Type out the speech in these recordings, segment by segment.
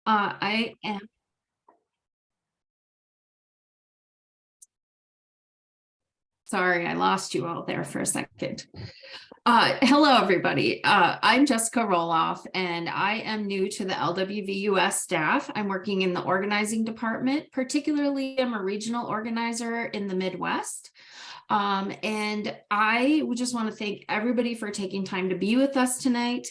I am. Sorry, I lost you all there for a second. Hello, everybody. I'm Jessica Roloff, and I am new to the LWVUS staff. I'm working in the organizing department. Particularly, I'm a regional organizer in the Midwest. And I would just want to thank everybody for taking time to be with us tonight.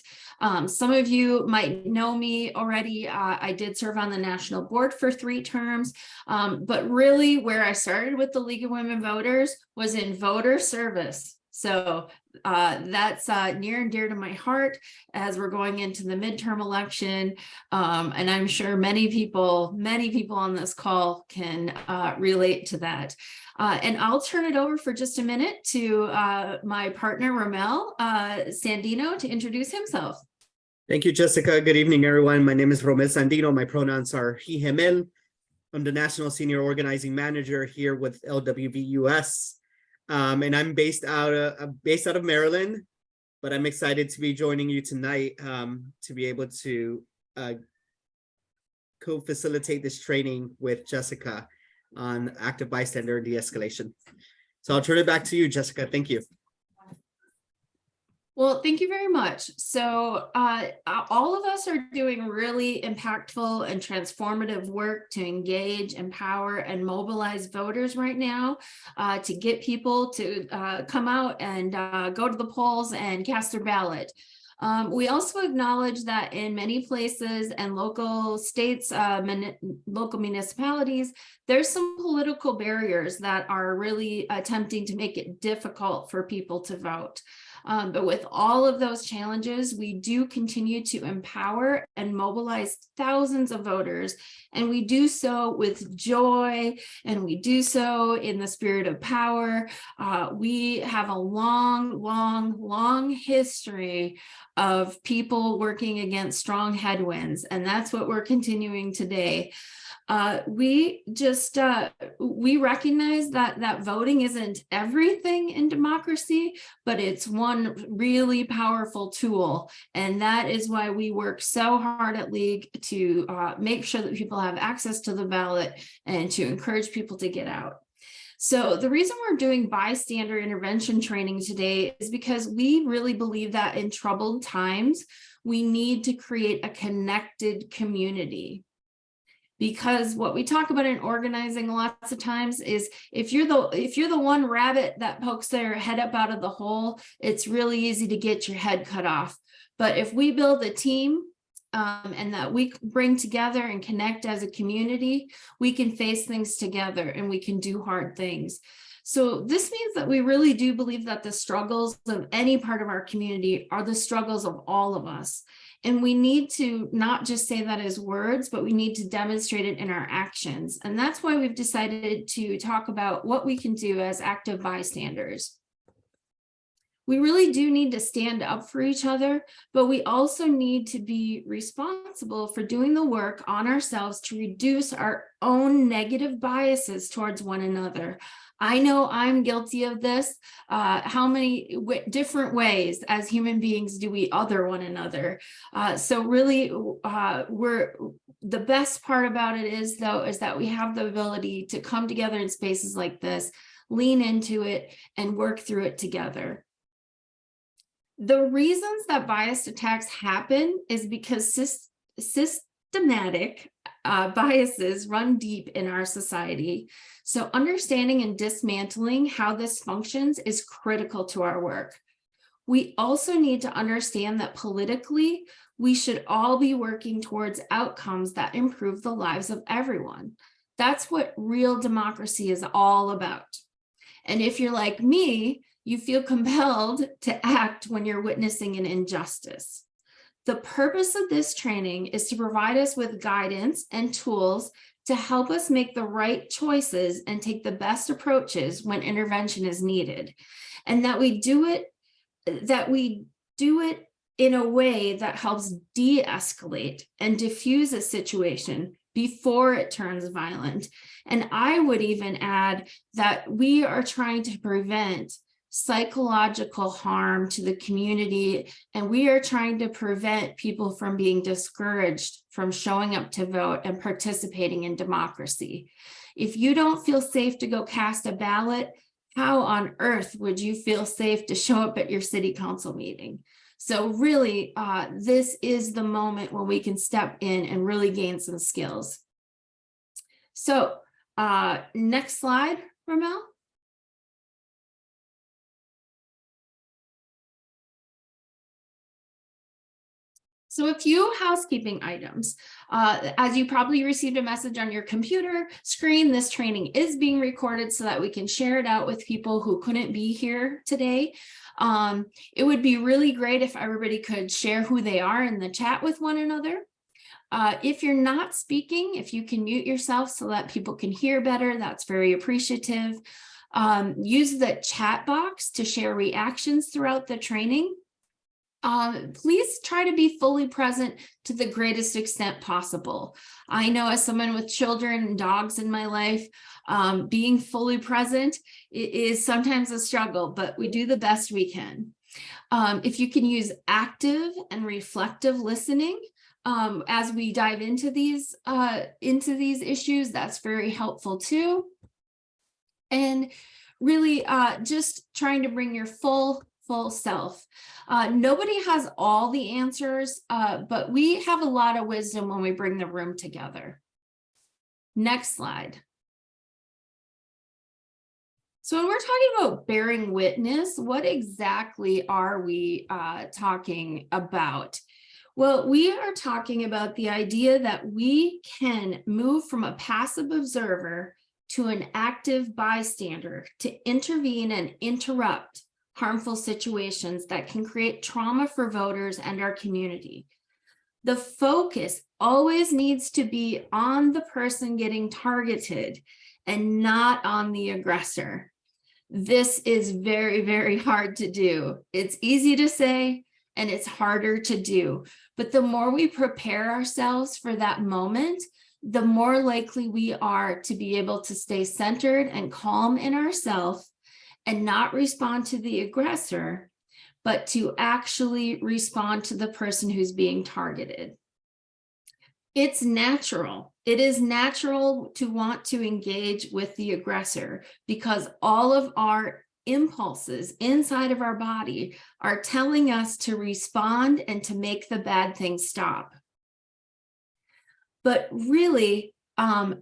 Some of you might know me already. I did serve on the national board for 3 terms, but really where I started with the League of Women Voters was in voter service. So that's near and dear to my heart as we're going into the midterm election. And I'm sure many people on this call can relate to that. And I'll turn it over for just a minute to my partner, Romel Sandino, to introduce himself. Thank you, Jessica. Good evening, everyone. My name is Romel Sandino. My pronouns are he, him, él. I'm the National Senior Organizing Manager here with LWVUS. And I'm based out of Maryland, but I'm excited to be joining you tonight to be able to co-facilitate this training with Jessica on active bystander and de-escalation. So I'll turn it back to you, Jessica. Thank you. Well, thank you very much. So all of us are doing really impactful and transformative work to engage, empower, and mobilize voters right now to get people to come out and go to the polls and cast their ballot. We also acknowledge that in many places and local states, local municipalities, there's some political barriers that are really attempting to make it difficult for people to vote. But with all of those challenges, we do continue to empower and mobilize thousands of voters, and we do so with joy, and we do so in the spirit of power. We have a long history of people working against strong headwinds, and that's what we're continuing today. We recognize that voting isn't everything in democracy, but it's one really powerful tool. And that is why we work so hard at League to make sure that people have access to the ballot and to encourage people to get out. So the reason we're doing bystander intervention training today is because we really believe that in troubled times, we need to create a connected community. Because what we talk about in organizing lots of times is if you're the one rabbit that pokes their head up out of the hole, it's really easy to get your head cut off. But if we build a team and that we bring together and connect as a community, we can face things together and we can do hard things. So this means that we really do believe that the struggles of any part of our community are the struggles of all of us. And we need to not just say that as words, but we need to demonstrate it in our actions. And that's why we've decided to talk about what we can do as active bystanders. We really do need to stand up for each other, but we also need to be responsible for doing the work on ourselves to reduce our own negative biases towards one another. I know I'm guilty of this. How many different ways as human beings do we other one another? So really, the best part about it is that we have the ability to come together in spaces like this, lean into it, and work through it together. The reasons that biased attacks happen is because systematic biases run deep in our society. So understanding and dismantling how this functions is critical to our work. We also need to understand that politically, we should all be working towards outcomes that improve the lives of everyone. That's what real democracy is all about. And if you're like me, you feel compelled to act when you're witnessing an injustice. The purpose of this training is to provide us with guidance and tools to help us make the right choices and take the best approaches when intervention is needed. And that we do it in a way that helps de-escalate and diffuse a situation before it turns violent. And I would even add that we are trying to prevent psychological harm to the community, and we are trying to prevent people from being discouraged from showing up to vote and participating in democracy. If you don't feel safe to go cast a ballot, how on earth would you feel safe to show up at your city council meeting? So really, this is the moment when we can step in and really gain some skills. So next slide, Ramel. So a few housekeeping items. As you probably received a message on your computer screen, this training is being recorded so that we can share it out with people who couldn't be here today. It would be really great if everybody could share who they are in the chat with one another. If you're not speaking, if you can mute yourself so that people can hear better, that's very appreciative. Use the chat box to share reactions throughout the training. Please try to be fully present to the greatest extent possible. I know as someone with children and dogs in my life, being fully present is sometimes a struggle, but we do the best we can. If you can use active and reflective listening as we dive into these issues, that's very helpful too. And really just trying to bring your full self. Nobody has all the answers, but we have a lot of wisdom when we bring the room together. Next slide. So when we're talking about bearing witness, what exactly are we talking about? Well, we are talking about the idea that we can move from a passive observer to an active bystander to intervene and interrupt harmful situations that can create trauma for voters and our community. The focus always needs to be on the person getting targeted and not on the aggressor. This is very, very hard to do. It's easy to say, and it's harder to do. But the more we prepare ourselves for that moment, the more likely we are to be able to stay centered and calm in ourselves and not respond to the aggressor, but to actually respond to the person who's being targeted. It's natural. It is natural to want to engage with the aggressor because all of our impulses inside of our body are telling us to respond and to make the bad thing stop. But really,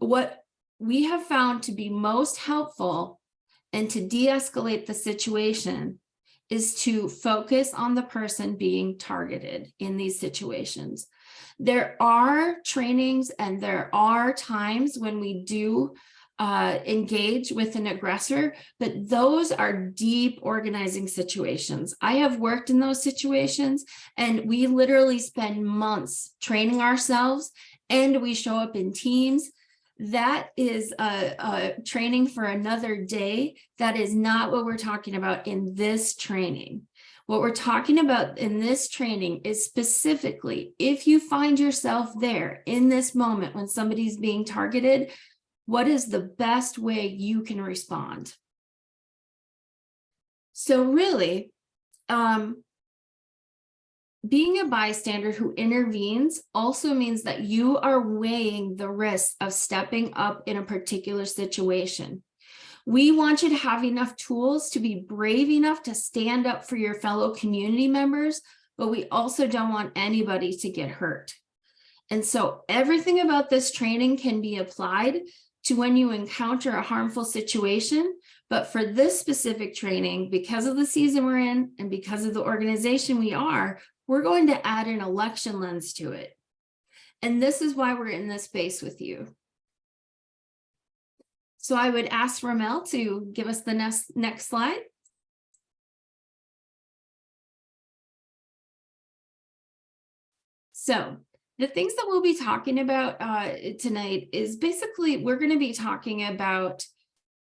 what we have found to be most helpful and to de-escalate the situation is to focus on the person being targeted in these situations. There are trainings and there are times when we do engage with an aggressor, but those are deep organizing situations. I have worked in those situations and we literally spend months training ourselves and we show up in teams. That is a training for another day. That is not what we're talking about in this training. What we're talking about in this training is specifically, if you find yourself there in this moment when somebody's being targeted, what is the best way you can respond? So really, being a bystander who intervenes also means that you are weighing the risk of stepping up in a particular situation. We want you to have enough tools to be brave enough to stand up for your fellow community members, but we also don't want anybody to get hurt. And so everything about this training can be applied to when you encounter a harmful situation. But for this specific training, because of the season we're in and because of the organization we are, we're going to add an election lens to it. And this is why we're in this space with you. So I would ask Ramel to give us the next slide. So the things that we'll be talking about tonight is basically, we're going to be talking about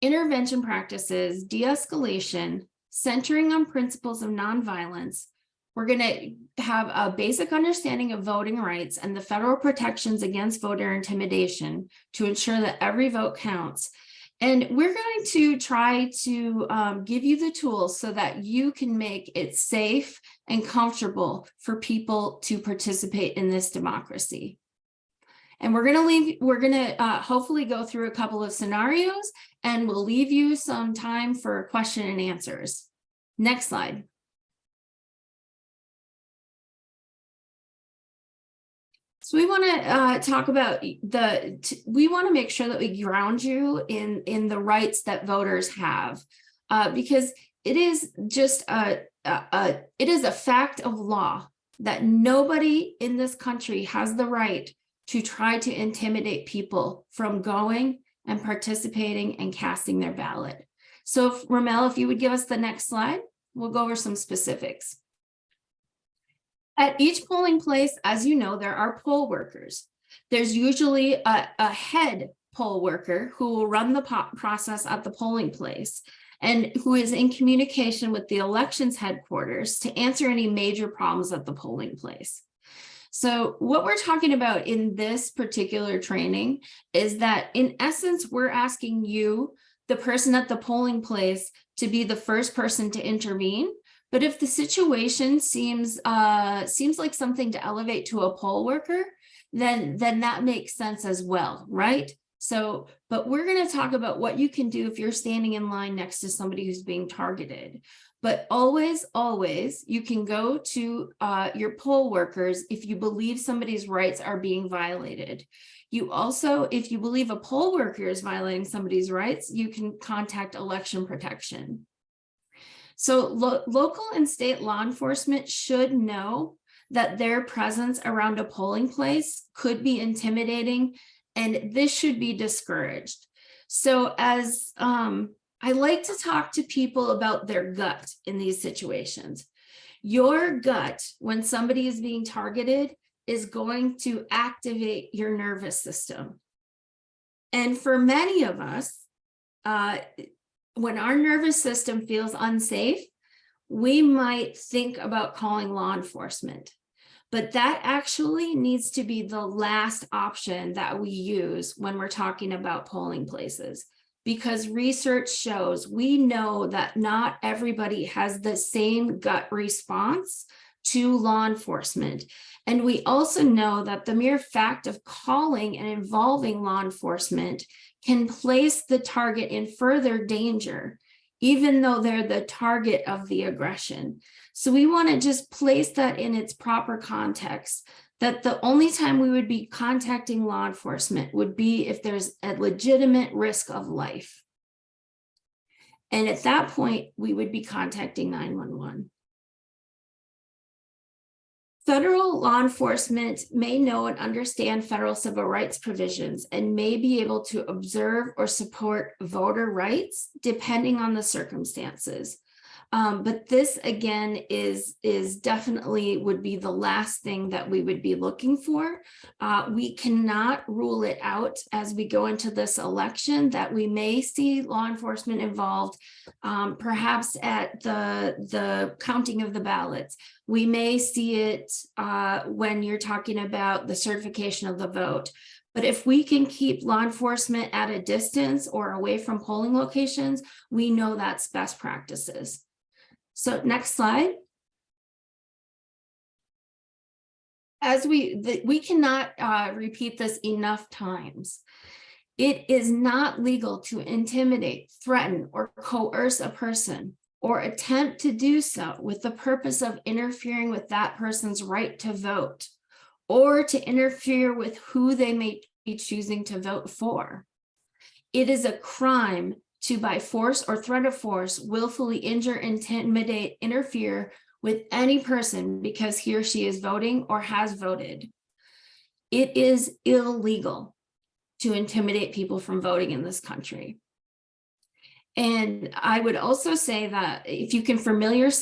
intervention practices, de-escalation, centering on principles of nonviolence. We're going to have a basic understanding of voting rights and the federal protections against voter intimidation to ensure that every vote counts. And we're going to try to give you the tools so that you can make it safe and comfortable for people to participate in this democracy. And we're going to hopefully go through a couple of scenarios, and we'll leave you some time for question and answers. Next slide. So we want to talk about we want to make sure that we ground you in the rights that voters have, because it is just it is a fact of law that nobody in this country has the right to try to intimidate people from going and participating and casting their ballot. So Ramel, if you would give us the next slide, we'll go over some specifics. At each polling place, as you know, there are poll workers. There's usually a head poll worker who will run the process at the polling place and who is in communication with the elections headquarters to answer any major problems at the polling place. So what we're talking about in this particular training is that, in essence, we're asking you, the person at the polling place, to be the first person to intervene. But if the situation seems like something to elevate to a poll worker, then that makes sense as well, right? So, but we're going to talk about what you can do if you're standing in line next to somebody who's being targeted. But always, you can go to your poll workers if you believe somebody's rights are being violated. You also, if you believe a poll worker is violating somebody's rights, you can contact election protection. So local and state law enforcement should know that their presence around a polling place could be intimidating, and this should be discouraged. So as I like to talk to people about their gut in these situations. Your gut, when somebody is being targeted, is going to activate your nervous system. And for many of us, when our nervous system feels unsafe, we might think about calling law enforcement. But that actually needs to be the last option that we use when we're talking about polling places, because research shows, we know that not everybody has the same gut response to law enforcement. And we also know that the mere fact of calling and involving law enforcement can place the target in further danger, even though they're the target of the aggression. So we want to just place that in its proper context, that the only time we would be contacting law enforcement would be if there's a legitimate risk of life. And at that point, we would be contacting 911. Federal law enforcement may know and understand federal civil rights provisions and may be able to observe or support voter rights depending on the circumstances. But this, again, is definitely would be the last thing that we would be looking for. We cannot rule it out as we go into this election that we may see law enforcement involved, perhaps at the counting of the ballots. We may see it when you're talking about the certification of the vote. But if we can keep law enforcement at a distance or away from polling locations, we know that's best practices. So next slide. As we cannot repeat this enough times. It is not legal to intimidate, threaten, or coerce a person or attempt to do so with the purpose of interfering with that person's right to vote or to interfere with who they may be choosing to vote for. It is a crime to, by force or threat of force, willfully injure, intimidate, interfere with any person because he or she is voting or has voted. It is illegal to intimidate people from voting in this country. And I would also say that if you can familiarize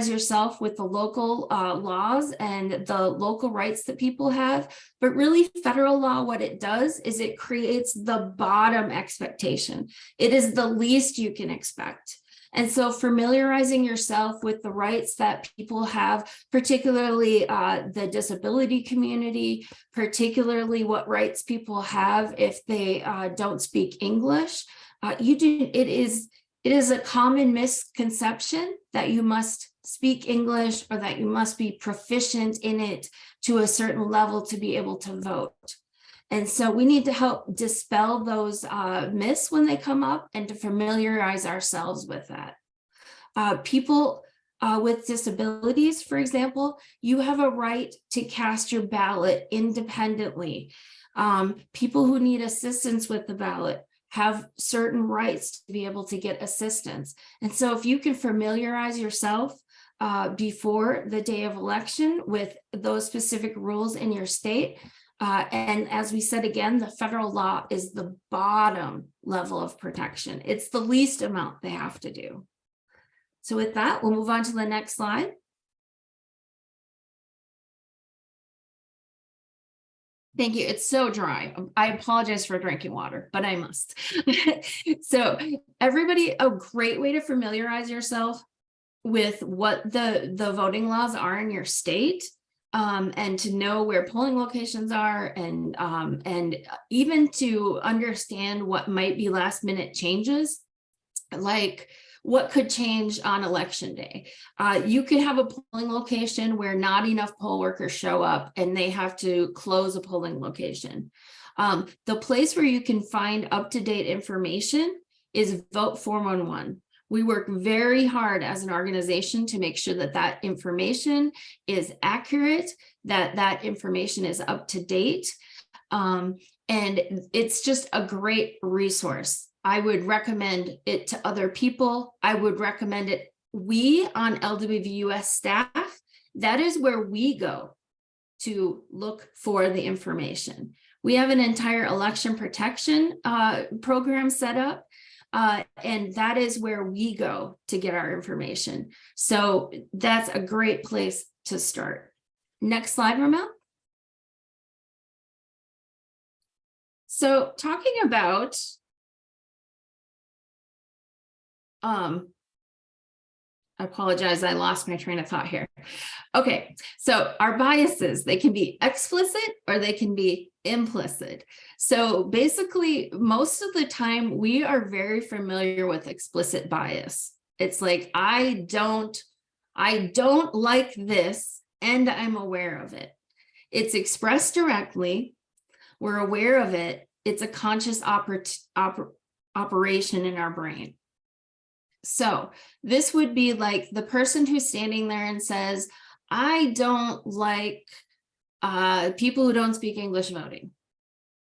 yourself with the local laws and the local rights that people have, but really federal law, what it does is it creates the bottom expectation. It is the least you can expect. And so familiarizing yourself with the rights that people have, particularly the disability community, particularly what rights people have if they don't speak English. It is a common misconception that you must speak English or that you must be proficient in it to a certain level to be able to vote. And so we need to help dispel those myths when they come up and to familiarize ourselves with that. People with disabilities, for example, you have a right to cast your ballot independently. People who need assistance with the ballot have certain rights to be able to get assistance. And so if you can familiarize yourself before the day of election with those specific rules in your state, and as we said again, the federal law is the bottom level of protection. It's the least amount they have to do. So with that, we'll move on to the next slide. Thank you. It's so dry. I apologize for drinking water, but I must. So everybody, a great way to familiarize yourself with what the voting laws are in your state, and to know where polling locations are, and even to understand what might be last minute changes, like what could change on election day. You could have a polling location where not enough poll workers show up and they have to close a polling location. The place where you can find up-to-date information is Vote 411. We work very hard as an organization to make sure that that information is accurate, that that information is up to date. And it's just a great resource. I would recommend it to other people. I would recommend it. We on LWVUS staff, that is where we go to look for the information. We have an entire election protection program set up. And that is where we go to get our information. So that's a great place to start. Next slide, Ramel. So talking about, I apologize, I lost my train of thought here. Okay, so our biases, they can be explicit or they can be implicit. So basically, most of the time we are very familiar with explicit bias. It's like, I don't like this and I'm aware of it. It's expressed directly. We're aware of it. It's a conscious operation in our brain. So this would be like the person who's standing there and says, I don't like people who don't speak English voting,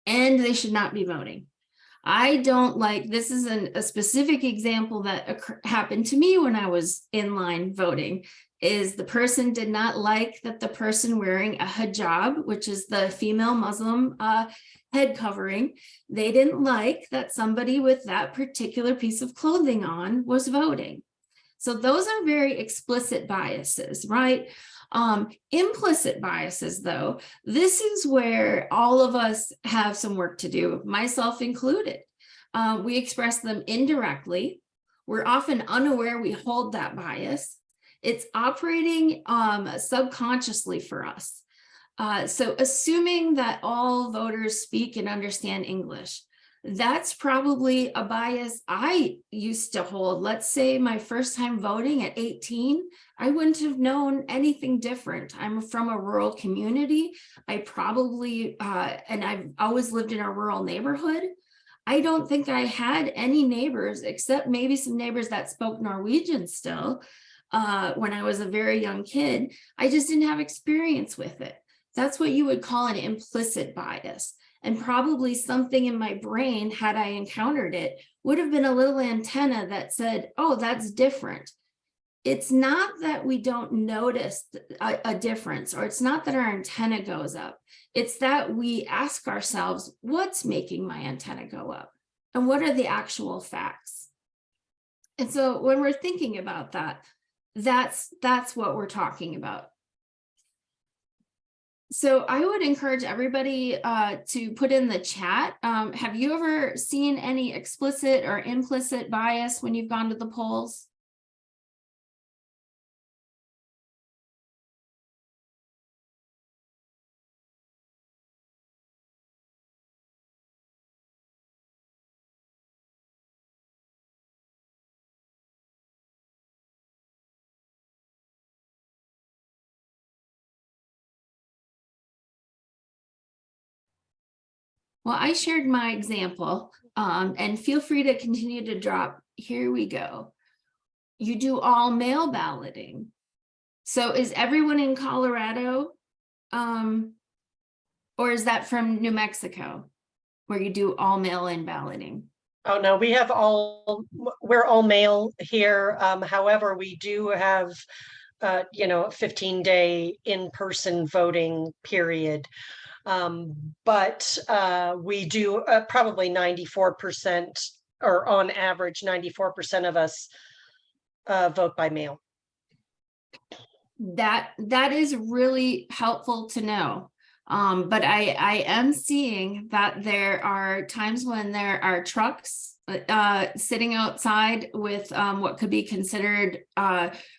and they should not be voting. I don't like, this is a specific example that happened to me when I was in line voting, is the person did not like that the person wearing a hijab, which is the female Muslim head covering, they didn't like that somebody with that particular piece of clothing on was voting. So those are very explicit biases, right? Implicit biases, though, this is where all of us have some work to do, myself included. We express them indirectly. We're often unaware we hold that bias. It's operating subconsciously for us. So assuming that all voters speak and understand English, that's probably a bias I used to hold. Let's say my first time voting at 18, I wouldn't have known anything different. I'm from a rural community. I probably, and I've always lived in a rural neighborhood. I don't think I had any neighbors, except maybe some neighbors that spoke Norwegian still when I was a very young kid. I just didn't have experience with it. That's what you would call an implicit bias. And probably something in my brain, had I encountered it, would have been a little antenna that said, oh, that's different. It's not that we don't notice a difference, or it's not that our antenna goes up. It's that we ask ourselves, what's making my antenna go up? And what are the actual facts? And so when we're thinking about that, that's what we're talking about. So I would encourage everybody to put in the chat. Have you ever seen any explicit or implicit bias when you've gone to the polls? Well, I shared my example, and feel free to continue to drop. Here we go. You do all mail balloting. So is everyone in Colorado? Or is that from New Mexico, where you do all mail-in balloting? Oh, no, we're all mail here. However, we do have, 15-day in-person voting period. But we do probably 94%, or on average, 94% of us vote by mail. That is really helpful to know. But I am seeing that there are times when there are trucks sitting outside with what could be considered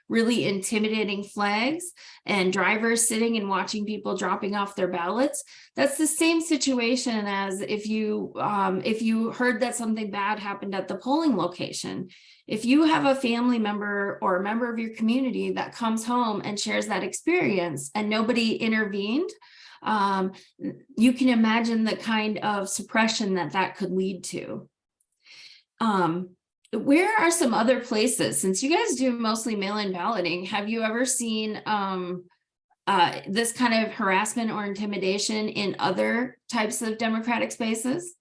really intimidating flags, and drivers sitting and watching people dropping off their ballots. That's the same situation as if you heard that something bad happened at the polling location. If you have a family member or a member of your community that comes home and shares that experience and nobody intervened, you can imagine the kind of suppression that could lead to. Where are some other places, since you guys do mostly mail-in balloting, have you ever seen this kind of harassment or intimidation in other types of democratic spaces?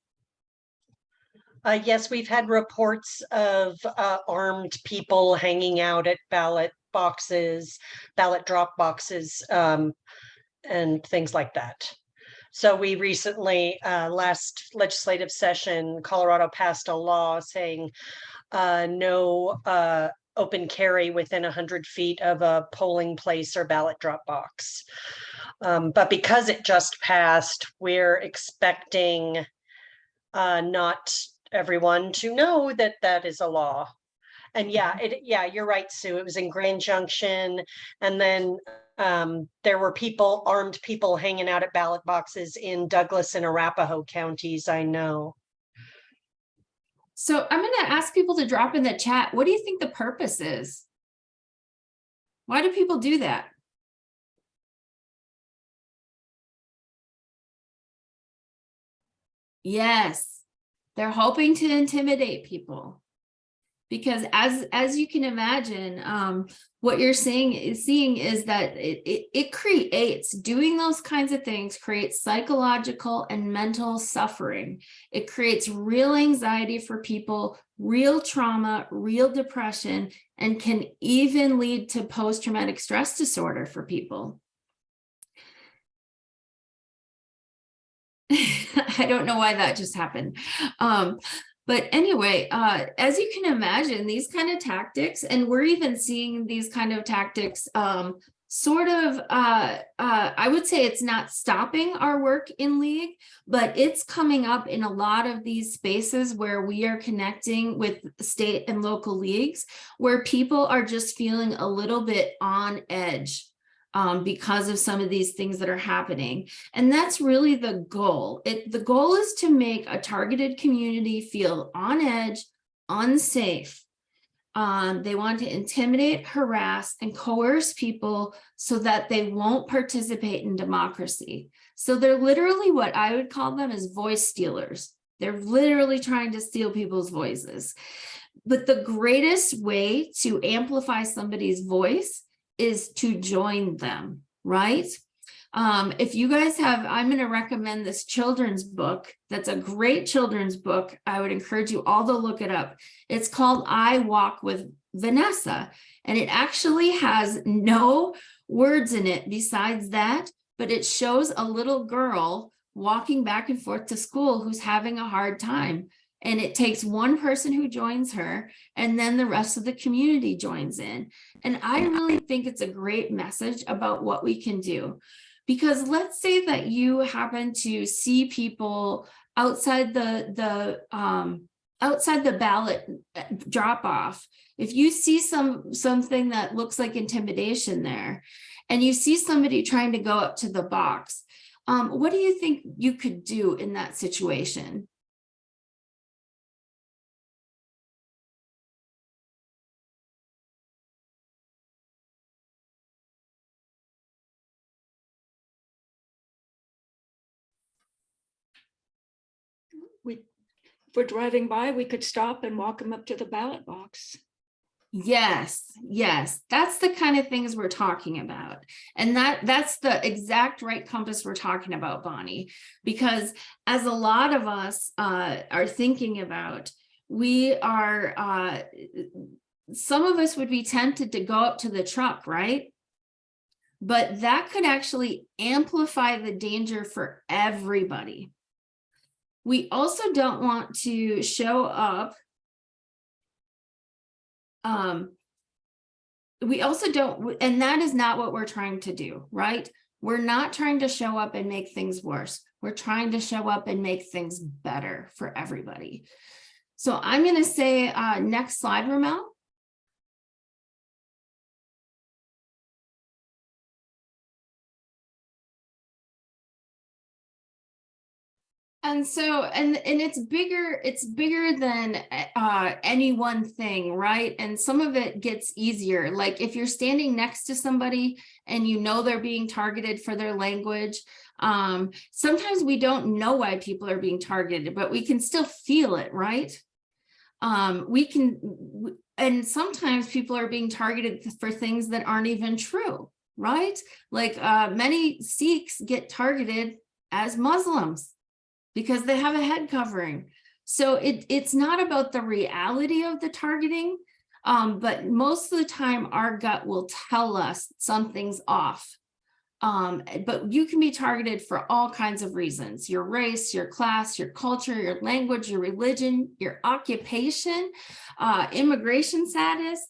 Yes, we've had reports of armed people hanging out at ballot drop boxes, and things like that. So we recently, last legislative session, Colorado passed a law saying no open carry within 100 feet of a polling place or ballot drop box. But because it just passed, we're expecting not everyone to know that that is a law. And yeah, you're right, Sue. It was in Grand Junction, and then there were armed people hanging out at ballot boxes in Douglas and Arapahoe counties, I know. So I'm going to ask people to drop in the chat. What do you think the purpose is? Why do people do that? Yes, they're hoping to intimidate people. Because as you can imagine, what you're seeing is that it creates, doing those kinds of things creates psychological and mental suffering. It creates real anxiety for people, real trauma, real depression, and can even lead to post-traumatic stress disorder for people. I don't know why that just happened. But anyway, as you can imagine, these kind of tactics, and we're even seeing these kind of tactics sort of, I would say it's not stopping our work in League, but it's coming up in a lot of these spaces where we are connecting with state and local leagues, where people are just feeling a little bit on edge. Because of some of these things that are happening. And that's really the goal. The goal is to make a targeted community feel on edge, unsafe. They want to intimidate, harass, and coerce people so that they won't participate in democracy. So they're literally, what I would call them, is voice stealers. They're literally trying to steal people's voices. But the greatest way to amplify somebody's voice is to join them, right? If you guys have, I'm going to recommend this children's book. That's a great children's book. I would encourage you all to look it up. It's called I Walk with Vanessa, and it actually has no words in it besides that, but it shows a little girl walking back and forth to school who's having a hard time. And it takes one person who joins her, and then the rest of the community joins in. And I really think it's a great message about what we can do. Because let's say that you happen to see people outside the ballot drop off. If you see something that looks like intimidation there, and you see somebody trying to go up to the box, what do you think you could do in that situation? we're driving by, we could stop and walk them up to the ballot box. Yes, yes, that's the kind of things we're talking about. And that's the exact right compass we're talking about, Bonnie, because as a lot of us are thinking about, we are, some of us would be tempted to go up to the truck, right? But that could actually amplify the danger for everybody. We also don't want to show up. We also don't, and that is not what we're trying to do, right? We're not trying to show up and make things worse. We're trying to show up and make things better for everybody. So I'm going to say next slide, Ramel. And so, and it's bigger than any one thing, right? And some of it gets easier. Like if you're standing next to somebody and you know they're being targeted for their language, sometimes we don't know why people are being targeted, but we can still feel it, right? And sometimes people are being targeted for things that aren't even true, right? Like many Sikhs get targeted as Muslims because they have a head covering. So it's not about the reality of the targeting, but most of the time our gut will tell us something's off. But you can be targeted for all kinds of reasons: your race, your class, your culture, your language, your religion, your occupation, immigration status,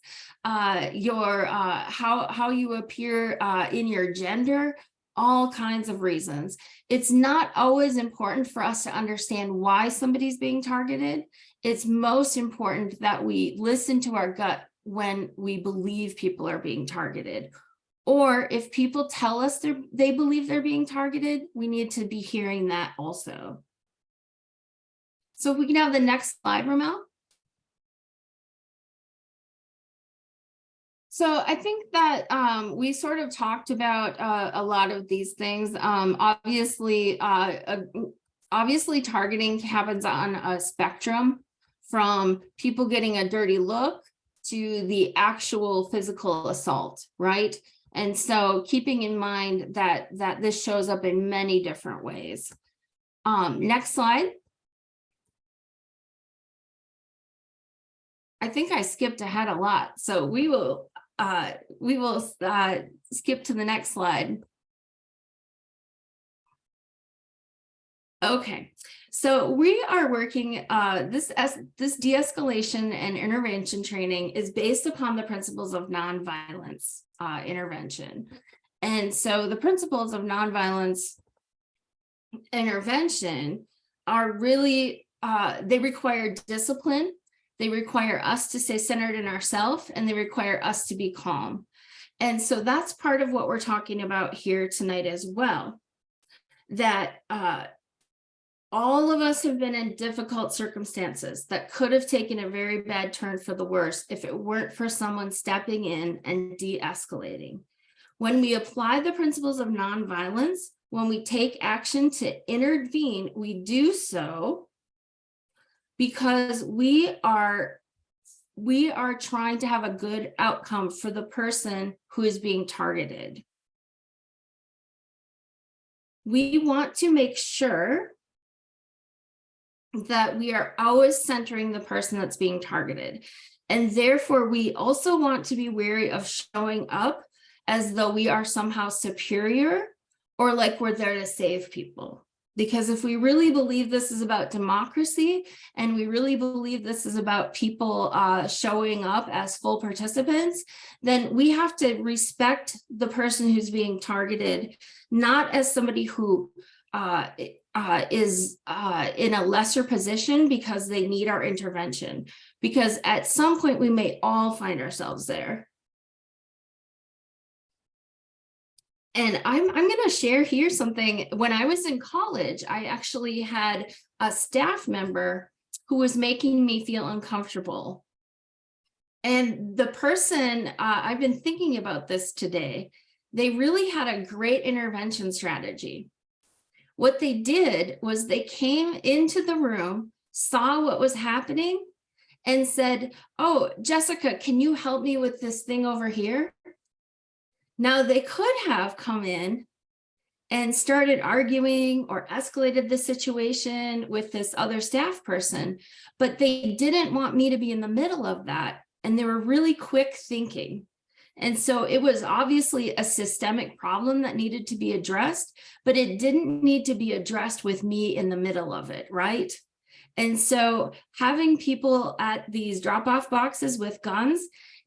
your how you appear in your gender, all kinds of reasons. It's not always important for us to understand why somebody's being targeted. It's most important that we listen to our gut when we believe people are being targeted. Or if people tell us they believe they're being targeted, we need to be hearing that also. So if we can have the next slide, Ramel. So I think that we sort of talked about a lot of these things. Obviously, targeting happens on a spectrum, from people getting a dirty look to the actual physical assault, right? And so keeping in mind that this shows up in many different ways. Next slide. I think I skipped ahead a lot, so we will skip to the next slide. Okay, so we are working, this de-escalation and intervention training is based upon the principles of nonviolence intervention. And so the principles of nonviolence intervention are really, they require discipline. They require us to stay centered in ourselves, and they require us to be calm. And so that's part of what we're talking about here tonight as well, that all of us have been in difficult circumstances that could have taken a very bad turn for the worse if it weren't for someone stepping in and de-escalating. When we apply the principles of nonviolence, when we take action to intervene, we do so because we are trying to have a good outcome for the person who is being targeted. We want to make sure that we are always centering the person that's being targeted. And therefore, we also want to be wary of showing up as though we are somehow superior or like we're there to save people. Because if we really believe this is about democracy, and we really believe this is about people showing up as full participants, then we have to respect the person who's being targeted, not as somebody who is in a lesser position because they need our intervention. Because at some point we may all find ourselves there. And I'm going to share here something. When I was in college, I actually had a staff member who was making me feel uncomfortable. And the person, I've been thinking about this today, they really had a great intervention strategy. What they did was they came into the room, saw what was happening and said, oh, Jessica, can you help me with this thing over here? Now they could have come in and started arguing or escalated the situation with this other staff person, but they didn't want me to be in the middle of that. And they were really quick thinking. And so it was obviously a systemic problem that needed to be addressed, but it didn't need to be addressed with me in the middle of it, right? And so having people at these drop-off boxes with guns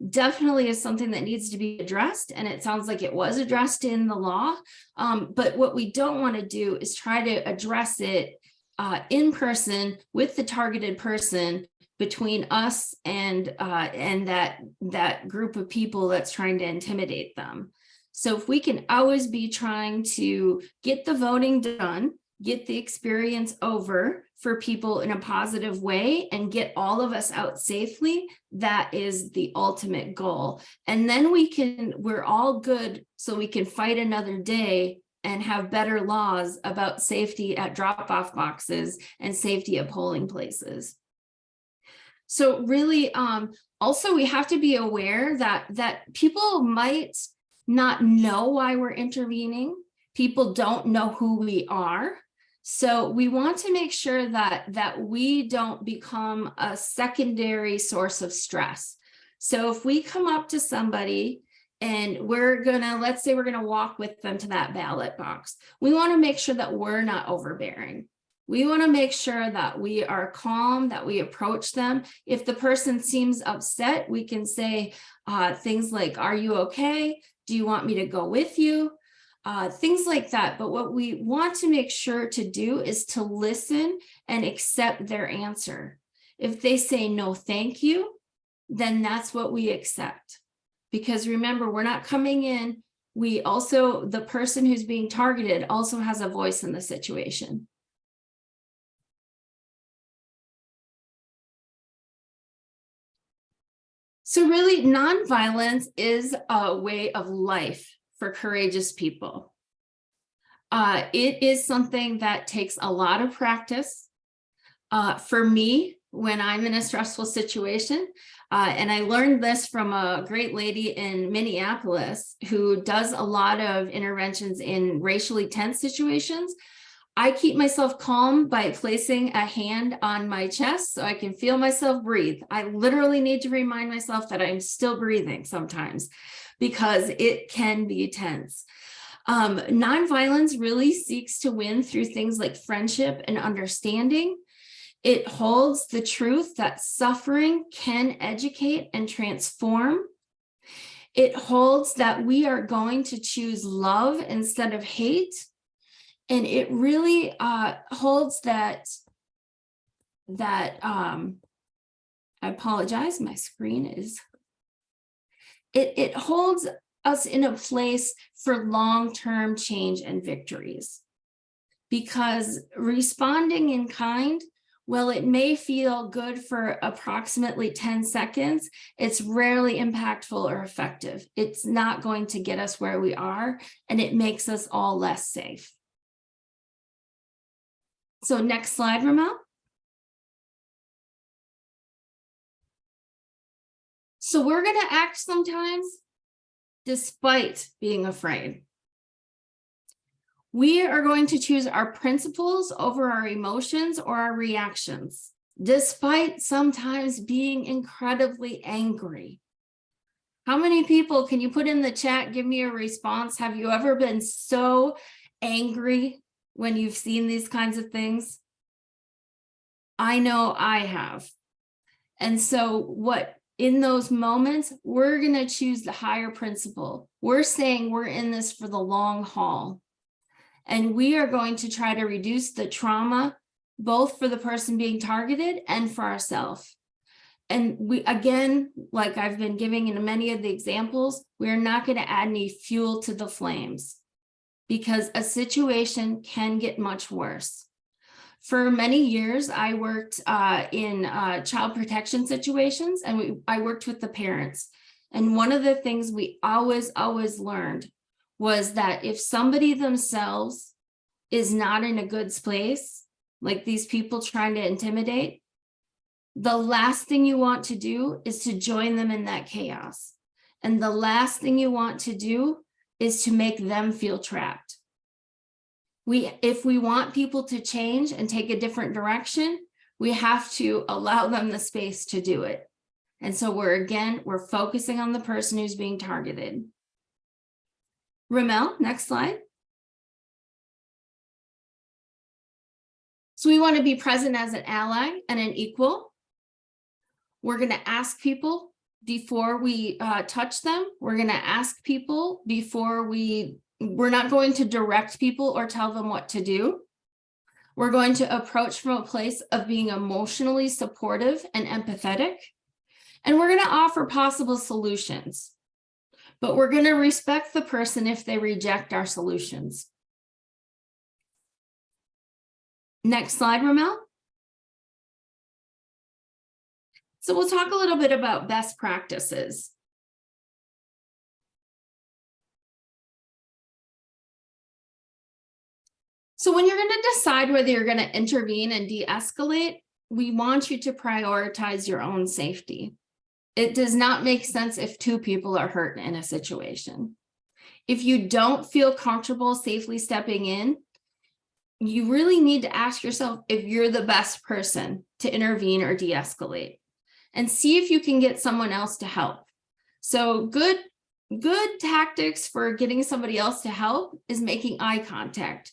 definitely is something that needs to be addressed. And it sounds like it was addressed in the law. But what we don't want to do is try to address it in person with the targeted person between us and that group of people that's trying to intimidate them. So if we can always be trying to get the voting done, get the experience over for people in a positive way, and get all of us out safely, that is the ultimate goal. And then we're all good, so we can fight another day and have better laws about safety at drop-off boxes and safety at polling places. So really, also we have to be aware that people might not know why we're intervening. People don't know who we are. So we want to make sure that we don't become a secondary source of stress. So if we come up to somebody and let's say we're gonna walk with them to that ballot box, we want to make sure that we're not overbearing. We want to make sure that we are calm, that we approach them. If the person seems upset, we can say things like, are you okay? Do you want me to go with you? Things like that. But what we want to make sure to do is to listen and accept their answer. If they say no, thank you, then that's what we accept. Because remember, we're not coming in. The person who's being targeted also has a voice in the situation. So really, nonviolence is a way of life for courageous people. It is something that takes a lot of practice. For me, when I'm in a stressful situation, and I learned this from a great lady in Minneapolis who does a lot of interventions in racially tense situations, I keep myself calm by placing a hand on my chest so I can feel myself breathe. I literally need to remind myself that I'm still breathing sometimes because it can be tense. Nonviolence really seeks to win through things like friendship and understanding. It holds the truth that suffering can educate and transform. It holds that we are going to choose love instead of hate. And it really holds that I apologize, my screen is, it holds us in a place for long-term change and victories. Because responding in kind, well, it may feel good for approximately 10 seconds, it's rarely impactful or effective. It's not going to get us where we are, and it makes us all less safe. So next slide, Ramel. So we're going to act sometimes despite being afraid. We are going to choose our principles over our emotions or our reactions, despite sometimes being incredibly angry. How many people, can you put in the chat, give me a response? Have you ever been so angry when you've seen these kinds of things? I know I have. And so in those moments, we're going to choose the higher principle. We're saying we're in this for the long haul. And we are going to try to reduce the trauma, both for the person being targeted and for ourselves. And we, again, like I've been giving in many of the examples, we're not going to add any fuel to the flames, because a situation can get much worse. For many years, I worked in child protection situations, and I worked with the parents. And one of the things we always learned was that if somebody themselves is not in a good place, like these people trying to intimidate, the last thing you want to do is to join them in that chaos. And the last thing you want to do is to make them feel trapped. If we want people to change and take a different direction, we have to allow them the space to do it. And so we're focusing on the person who's being targeted. Ramel, next slide. So we want to be present as an ally and an equal. We're going to ask people before we touch them. We're going to ask people before we're not going to direct people or tell them what to do. We're going to approach from a place of being emotionally supportive and empathetic. And we're going to offer possible solutions. But we're going to respect the person if they reject our solutions. Next slide, Ramel. So we'll talk a little bit about best practices. So when you're going to decide whether you're going to intervene and de-escalate, we want you to prioritize your own safety. It does not make sense if two people are hurt in a situation. If you don't feel comfortable safely stepping in, you really need to ask yourself if you're the best person to intervene or de-escalate, and see if you can get someone else to help. So good tactics for getting somebody else to help is making eye contact.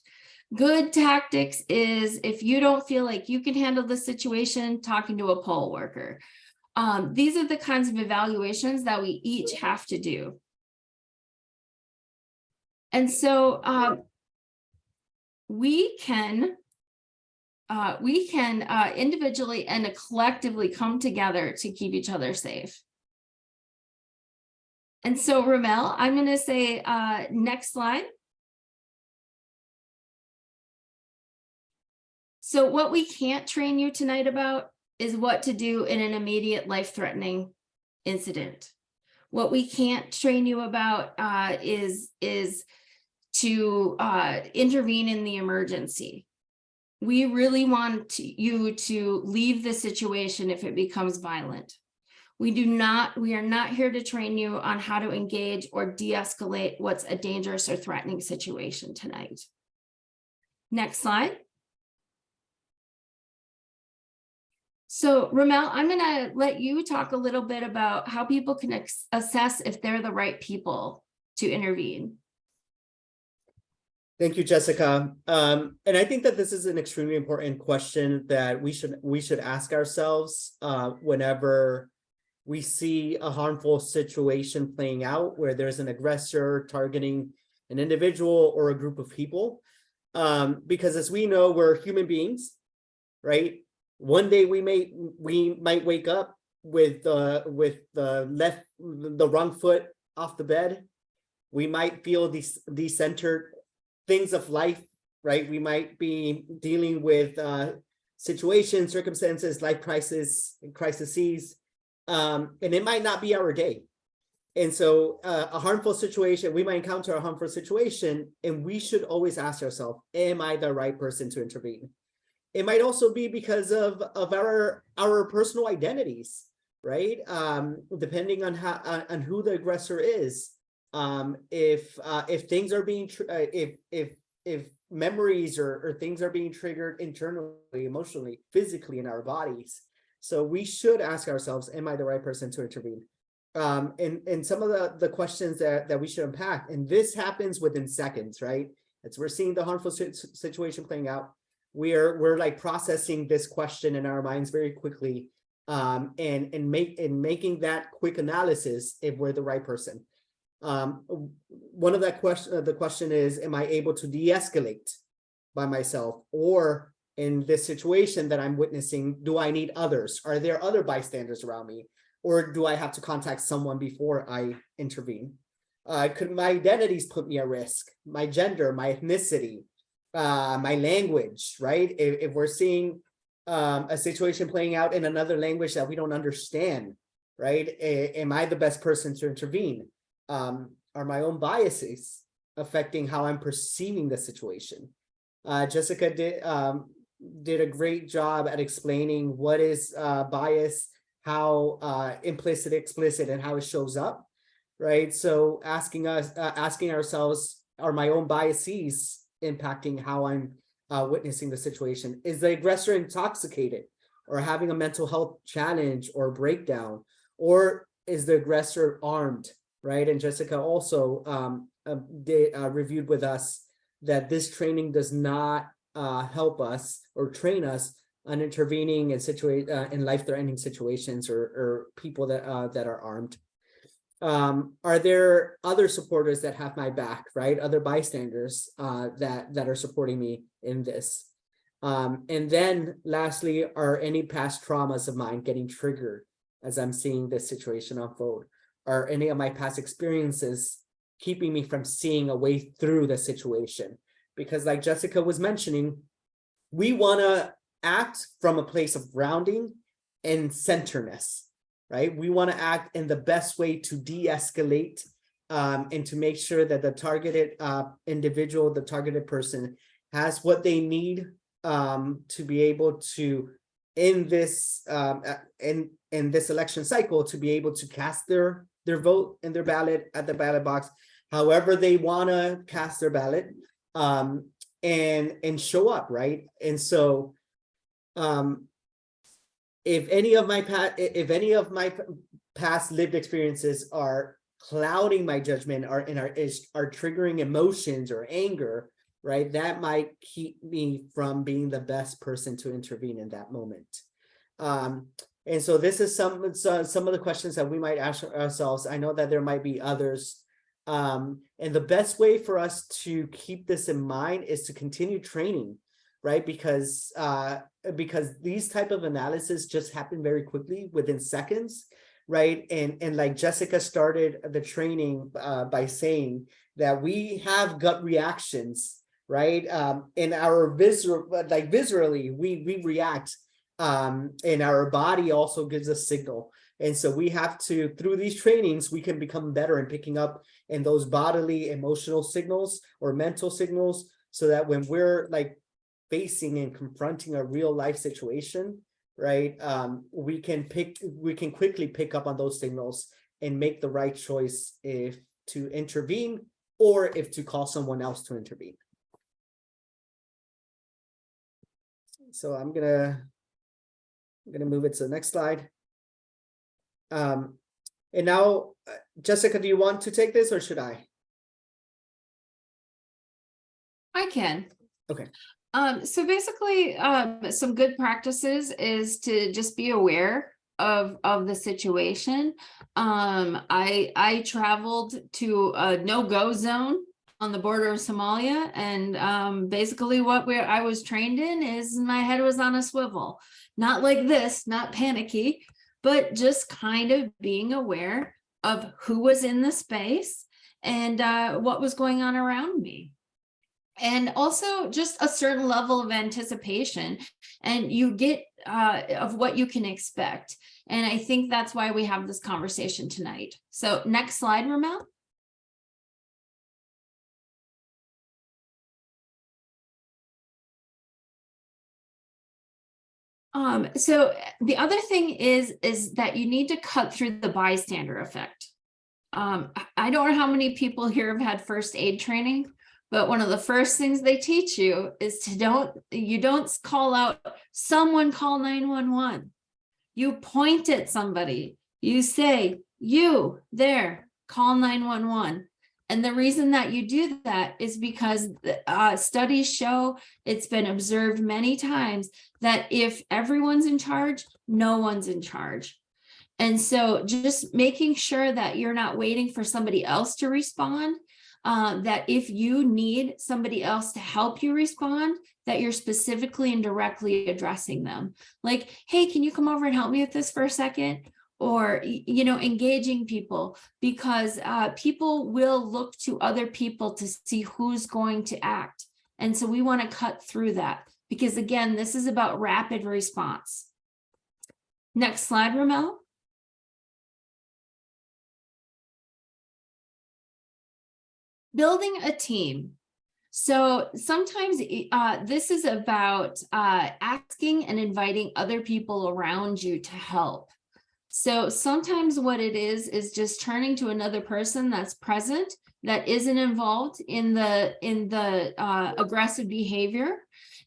Good tactics is, if you don't feel like you can handle the situation, talking to a poll worker. These are the kinds of evaluations that we each have to do. And so we can individually and collectively come together to keep each other safe. And so Ramel, I'm going to say next slide. So what we can't train you tonight about is what to do in an immediate life-threatening incident. What we can't train you about is to intervene in the emergency. We really want you to leave the situation if it becomes violent. We are not here to train you on how to engage or de-escalate what's a dangerous or threatening situation tonight. Next slide. So Ramel, I'm going to let you talk a little bit about how people can assess if they're the right people to intervene. Thank you, Jessica. And I think that this is an extremely important question that we should ask ourselves whenever we see a harmful situation playing out where there's an aggressor targeting an individual or a group of people. Because as we know, we're human beings, right? One day we might wake up with the wrong foot off the bed. We might feel decentered things of life, right? We might be dealing with situations, circumstances, life crises, and it might not be our day. And so a harmful situation, we might encounter a harmful situation, and we should always ask ourselves, am I the right person to intervene? It might also be because of our personal identities, right? Depending on who the aggressor is. If things are being if memories or things are being triggered internally, emotionally, physically in our bodies. So we should ask ourselves, am I the right person to intervene? And some of the questions that we should unpack, and this happens within seconds, right? As we're seeing the harmful situation playing out, we're like processing this question in our minds very quickly, and making that quick analysis if we're the right person. One of the question is, am I able to de-escalate by myself, or in this situation that I'm witnessing, do I need others? Are there other bystanders around me, or do I have to contact someone before I intervene? Could my identities put me at risk? My gender, my ethnicity, my language, right? If we're seeing a situation playing out in another language that we don't understand, right? Am I the best person to intervene? Are my own biases affecting how I'm perceiving the situation? Jessica did a great job at explaining what is bias, how implicit, explicit, and how it shows up, right? So asking ourselves, are my own biases impacting how I'm witnessing the situation? Is the aggressor intoxicated or having a mental health challenge or breakdown? Or is the aggressor armed, right? And Jessica also reviewed with us that this training does not help us or train us on intervening in life-threatening situations or people that are armed. Are there other supporters that have my back, right? Other bystanders that are supporting me in this? And then lastly, are any past traumas of mine getting triggered as I'm seeing this situation unfold? Are any of my past experiences keeping me from seeing a way through the situation? Because like Jessica was mentioning, we want to act from a place of grounding and centerness, right? We want to act in the best way to de-escalate and to make sure that the targeted individual, the targeted person, has what they need to be able to, in this election cycle, to be able to cast their vote and their ballot at the ballot box, however they want to cast their ballot, and show up, right? And so if any of my past lived experiences are clouding my judgment, are triggering emotions or anger, right, that might keep me from being the best person to intervene in that moment. And so this is some of the questions that we might ask ourselves. I know that there might be others. And the best way for us to keep this in mind is to continue training, right? Because these type of analysis just happen very quickly within seconds, right? And like Jessica started the training by saying that we have gut reactions, right? In our viscerally, we react, and our body also gives a signal. And so we have to, through these trainings, we can become better in picking up in those bodily, emotional signals or mental signals, so that when we're like facing and confronting a real life situation, right, we can quickly pick up on those signals and make the right choice if to intervene or if to call someone else to intervene. So I'm gonna move it to the next slide. And now, Jessica, do you want to take this or should I? I can. Okay. So basically, some good practices is to just be aware of the situation. I traveled to a no-go zone on the border of Somalia, and basically what I was trained in is my head was on a swivel, not like this, not panicky, but just kind of being aware of who was in the space and what was going on around me. And also just a certain level of anticipation, and you get of what you can expect. And I think that's why we have this conversation tonight. So next slide, Ramel. So the other thing is that you need to cut through the bystander effect. I don't know how many people here have had first aid training, but one of the first things they teach you is to you don't call out, someone call 911. You point at somebody, you say, you there, call 911. And the reason that you do that is because studies show, it's been observed many times, that if everyone's in charge, no one's in charge. And so just making sure that you're not waiting for somebody else to respond, that if you need somebody else to help you respond, that you're specifically and directly addressing them. Like, hey, can you come over and help me with this for a second? Or, engaging people, because people will look to other people to see who's going to act. And so we want to cut through that, because again, this is about rapid response. Next slide, Ramel. Building a team. So sometimes this is about asking and inviting other people around you to help. So sometimes what it is just turning to another person that's present, that isn't involved in the aggressive behavior,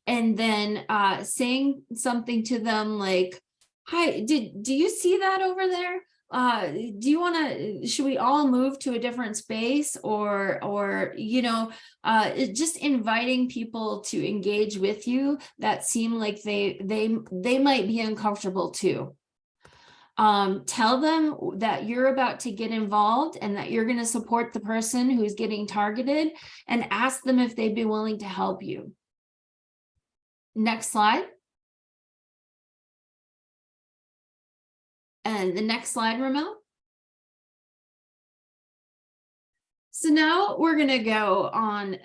and then saying something to them like, "Hi, do you see that over there? Do you want to, should we all move to a different space?" Or just inviting people to engage with you that seem like they might be uncomfortable too. Tell them that you're about to get involved and that you're going to support the person who's getting targeted, and ask them if they'd be willing to help you. Next slide. And the next slide, Ramel. So now we're going to go on,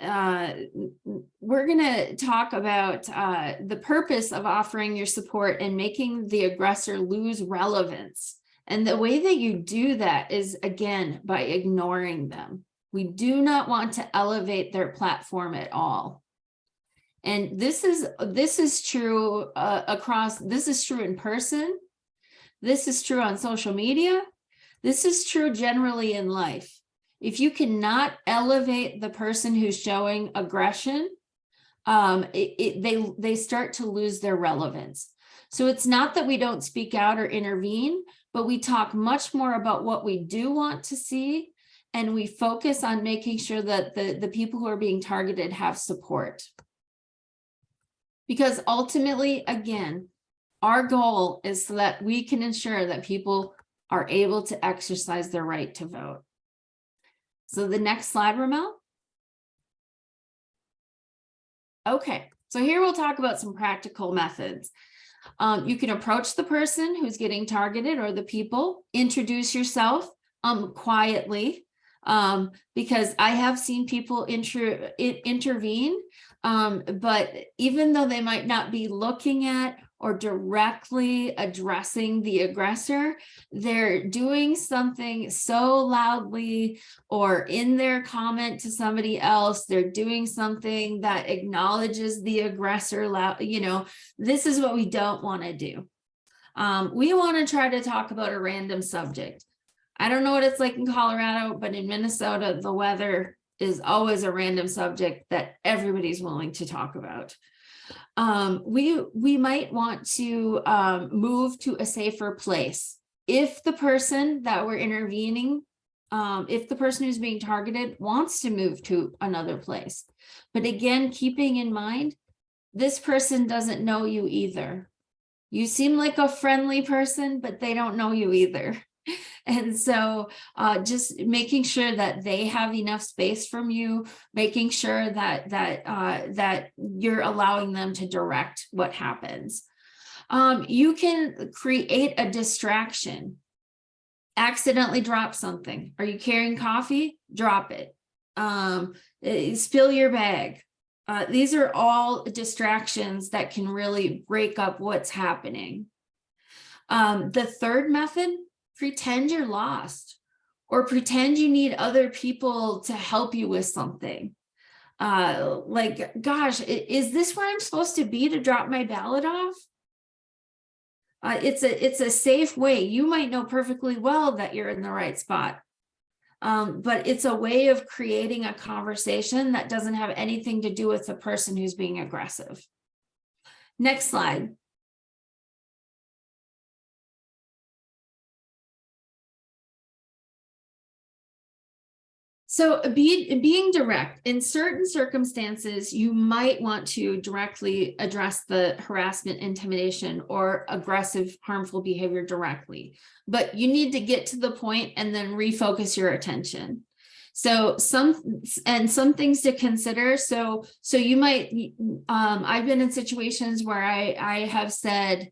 we're going to talk about the purpose of offering your support and making the aggressor lose relevance. And the way that you do that is, again, by ignoring them. We do not want to elevate their platform at all. And this is true this is true in person. This is true on social media. This is true generally in life. If you cannot elevate the person who's showing aggression, they start to lose their relevance. So it's not that we don't speak out or intervene, but we talk much more about what we do want to see, and we focus on making sure that the people who are being targeted have support. Because ultimately, again, our goal is so that we can ensure that people are able to exercise their right to vote. So the next slide, Ramel. Okay, so here we'll talk about some practical methods. You can approach the person who's getting targeted or the people, introduce yourself quietly, because I have seen people intervene, but even though they might not be looking at or directly addressing the aggressor, they're doing something so loudly, or in their comment to somebody else, they're doing something that acknowledges the aggressor loud. This is what we don't want to do. We want to try to talk about a random subject. I don't know what it's like in Colorado, but in Minnesota, the weather is always a random subject that everybody's willing to talk about. We might want to move to a safer place. If the person that we're intervening, if the person who's being targeted wants to move to another place. But again, keeping in mind, this person doesn't know you either. You seem like a friendly person, but they don't know you either. And so just making sure that they have enough space from you, making sure that you're allowing them to direct what happens. You can create a distraction. Accidentally drop something. Are you carrying coffee? Drop it. Spill your bag. These are all distractions that can really break up what's happening. The third method, pretend you're lost, or pretend you need other people to help you with something. Like, gosh, is this where I'm supposed to be to drop my ballot off? It's a safe way. You might know perfectly well that you're in the right spot. But it's a way of creating a conversation that doesn't have anything to do with the person who's being aggressive. Next slide. So being direct, in certain circumstances, you might want to directly address the harassment, intimidation, or aggressive, harmful behavior directly, but you need to get to the point and then refocus your attention. So some things to consider. So you might, I've been in situations where I have said,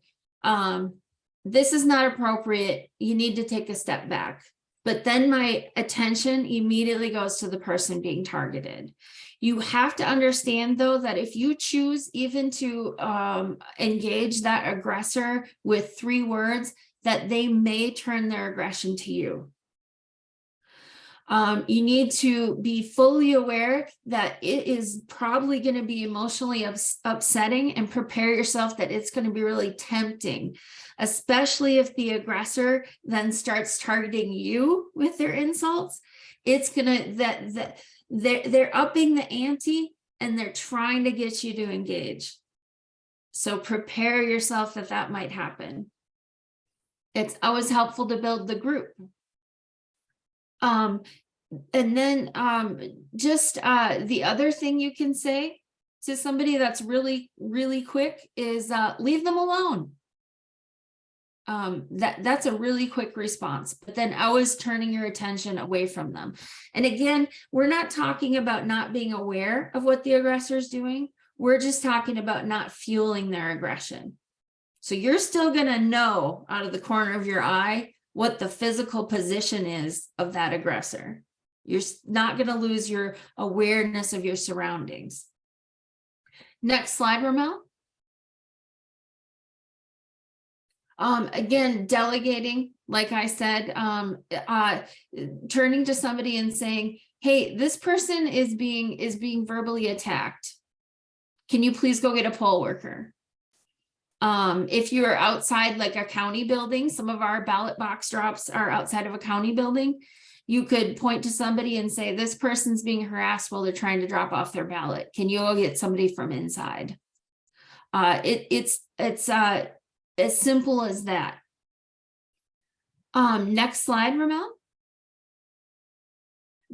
this is not appropriate. You need to take a step back. But then my attention immediately goes to the person being targeted. You have to understand, though, that if you choose even to engage that aggressor with 3 words, that they may turn their aggression to you. You need to be fully aware that it is probably going to be emotionally upsetting, and prepare yourself that it's going to be really tempting, especially if the aggressor then starts targeting you with their insults. It's gonna they're upping the ante, and they're trying to get you to engage. So prepare yourself that might happen. It's always helpful to build the group. And then just the other thing you can say to somebody that's really, really quick is leave them alone. That's a really quick response, but then always turning your attention away from them. And again, we're not talking about not being aware of what the aggressor is doing. We're just talking about not fueling their aggression. So you're still going to know out of the corner of your eye what the physical position is of that aggressor. You're not going to lose your awareness of your surroundings. Next slide, Ramel. Again, delegating, like I said, turning to somebody and saying, hey, this person is being verbally attacked. Can you please go get a poll worker? If you're outside like a county building, some of our ballot box drops are outside of a county building. You could point to somebody and say, this person's being harassed while they're trying to drop off their ballot. Can you go get somebody from inside? It's as simple as that. Next slide, Ramel.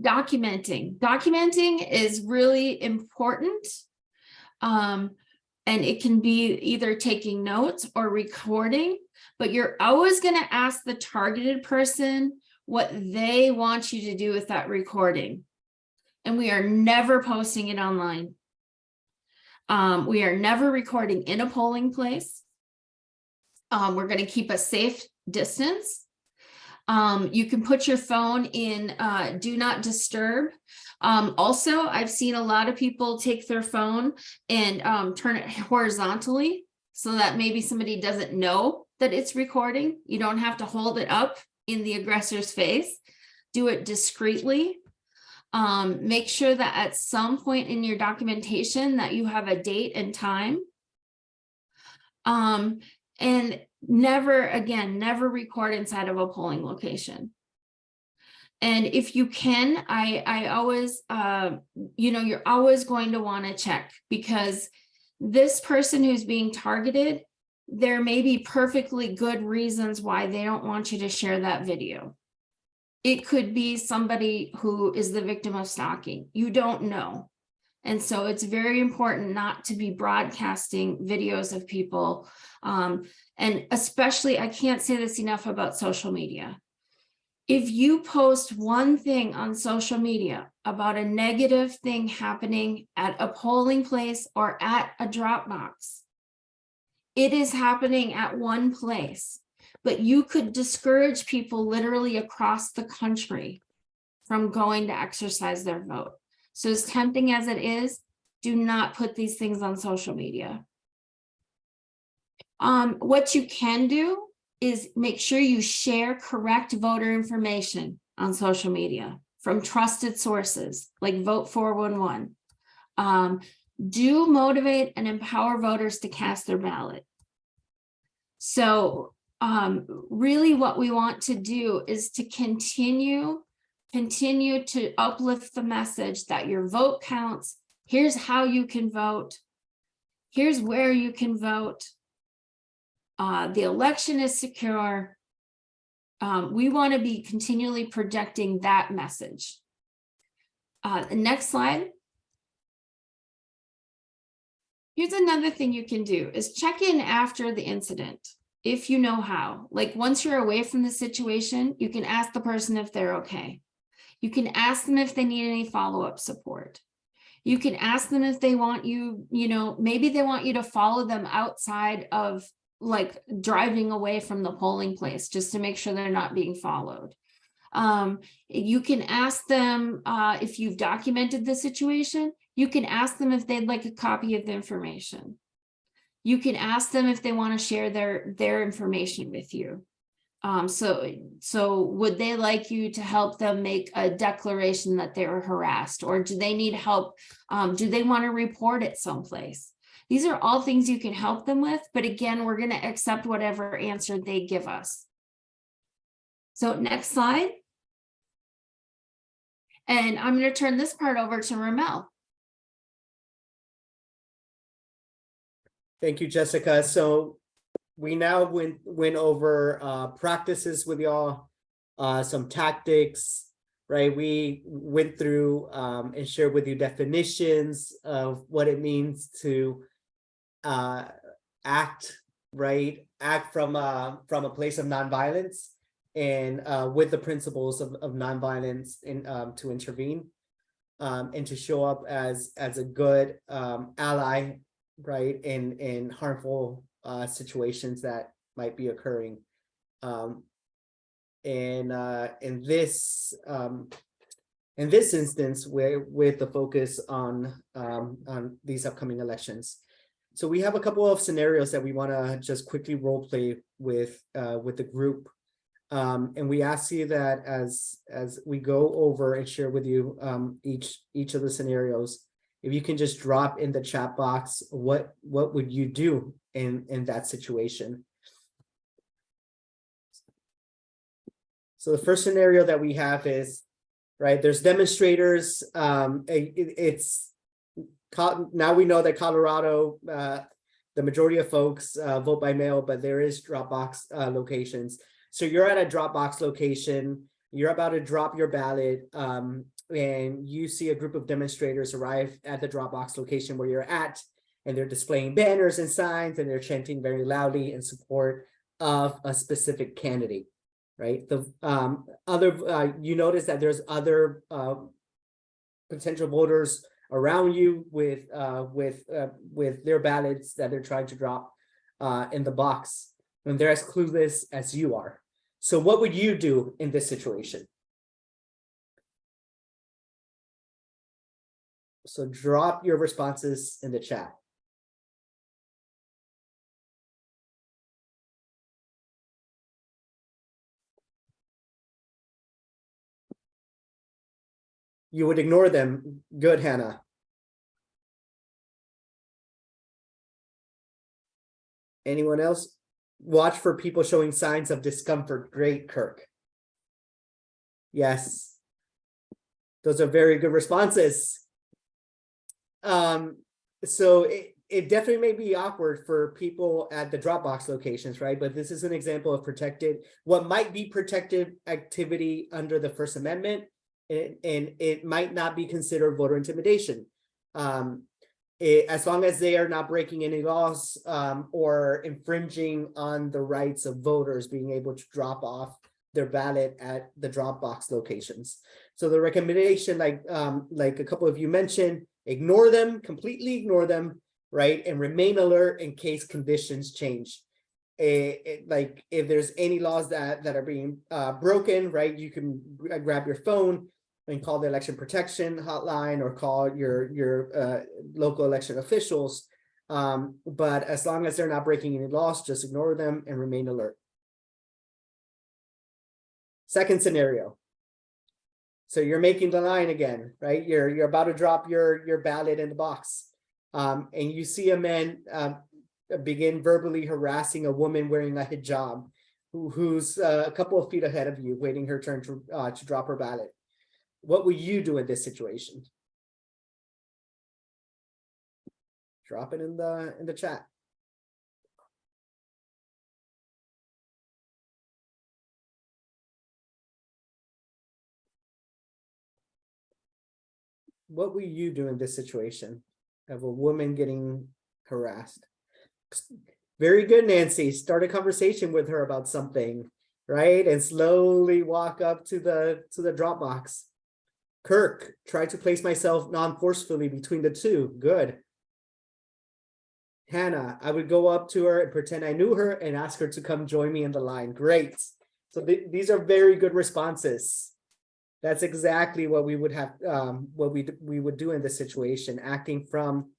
Documenting is really important. And it can be either taking notes or recording, but you're always going to ask the targeted person what they want you to do with that recording. And we are never posting it online. We are never recording in a polling place. We're going to keep a safe distance. You can put your phone in do not disturb. Also, I've seen a lot of people take their phone and turn it horizontally so that maybe somebody doesn't know that it's recording. You don't have to hold it up in the aggressor's face. Do it discreetly. Make sure that at some point in your documentation that you have a date and time. And never record inside of a polling location. And if you can, I always, you're always going to want to check, because this person who's being targeted, there may be perfectly good reasons why they don't want you to share that video. It could be somebody who is the victim of stalking. You don't know. And so it's very important not to be broadcasting videos of people. And especially, I can't say this enough about social media. If you post one thing on social media about a negative thing happening at a polling place or at a drop box, it is happening at one place, but you could discourage people literally across the country from going to exercise their vote. So as tempting as it is, do not put these things on social media. What you can do is make sure you share correct voter information on social media from trusted sources like Vote 411. Do motivate and empower voters to cast their ballot. So really what we want to do is to continue to uplift the message that your vote counts. Here's how you can vote. Here's where you can vote. The election is secure. We want to be continually projecting that message. The next slide. Here's another thing you can do is check in after the incident, if you know how. Like once you're away from the situation, you can ask the person if they're okay. You can ask them if they need any follow-up support. You can ask them if they want you, maybe they want you to follow them outside of like driving away from the polling place just to make sure they're not being followed. You can ask them if you've documented the situation. You can ask them if they'd like a copy of the information. You can ask them if they want to share their information with you. So would they like you to help them make a declaration that they were harassed, or do they need help? Do they want to report it someplace? These are all things you can help them with, but again, we're going to accept whatever answer they give us. So next slide. And I'm going to turn this part over to Ramel. Thank you, Jessica. So we now went over practices with y'all, some tactics, right? We went through and shared with you definitions of what it means to act, right? Act from a place of nonviolence and with the principles of nonviolence in to intervene and to show up as a good ally, right, in harmful situations that might be occurring. In this instance, with the focus on these upcoming elections. So we have a couple of scenarios that we want to just quickly role play with the group. And we ask you that as we go over and share with you each of the scenarios, if you can just drop in the chat box, what would you do in that situation? So the first scenario that we have is, right, there's demonstrators. It's now we know that Colorado, the majority of folks vote by mail, but there is Dropbox locations. So you're at a Dropbox location, you're about to drop your ballot, and you see a group of demonstrators arrive at the Dropbox location where you're at, and they're displaying banners and signs, and they're chanting very loudly in support of a specific candidate, right? The you notice that there's other potential voters around you with their ballots that they're trying to drop in the box, and they're as clueless as you are. So what would you do in this situation? So drop your responses in the chat. You would ignore them. Good, Hannah. Anyone else? Watch for people showing signs of discomfort. Great, Kirk. Yes. Those are very good responses. So it definitely may be awkward for people at the Dropbox locations, right? But this is an example of what might be protected activity under the First Amendment, and it might not be considered voter intimidation. As long as they are not breaking any laws or infringing on the rights of voters being able to drop off their ballot at the Dropbox locations. So the recommendation, like a couple of you mentioned, ignore them, completely ignore them, right? And remain alert in case conditions change. Like if there's any laws that are being broken, right? You can grab your phone and call the election protection hotline or call your local election officials. But as long as they're not breaking any laws, just ignore them and remain alert. Second scenario. So you're making the line again, right? You're about to drop your ballot in the box. And you see a man begin verbally harassing a woman wearing a hijab who's a couple of feet ahead of you, waiting her turn to drop her ballot. What would you do in this situation? Drop it in the chat. What will you do in this situation of a woman getting harassed? Very good, Nancy. Start a conversation with her about something, right? And slowly walk up to the Dropbox. Kirk, try to place myself non-forcefully between the two. Good. Hannah, I would go up to her and pretend I knew her and ask her to come join me in the line. Great. So these are very good responses. That's exactly what we would have, what we would do in this situation, acting from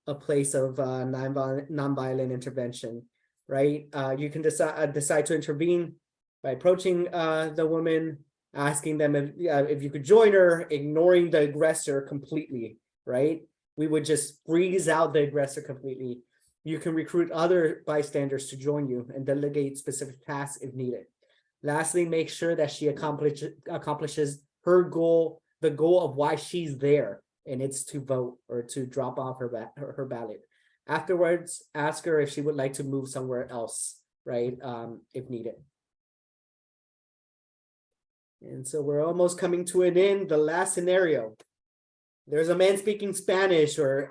a place of nonviolent intervention, right? You can decide to intervene by approaching the woman, asking them if you could join her, ignoring the aggressor completely, right? We would just freeze out the aggressor completely. You can recruit other bystanders to join you and delegate specific tasks if needed. Lastly, make sure that she accomplishes her goal, the goal of why she's there, and it's to vote or to drop off her ballot. Afterwards, ask her if she would like to move somewhere else, right, if needed. And so we're almost coming to an end. The last scenario. There's a man speaking Spanish or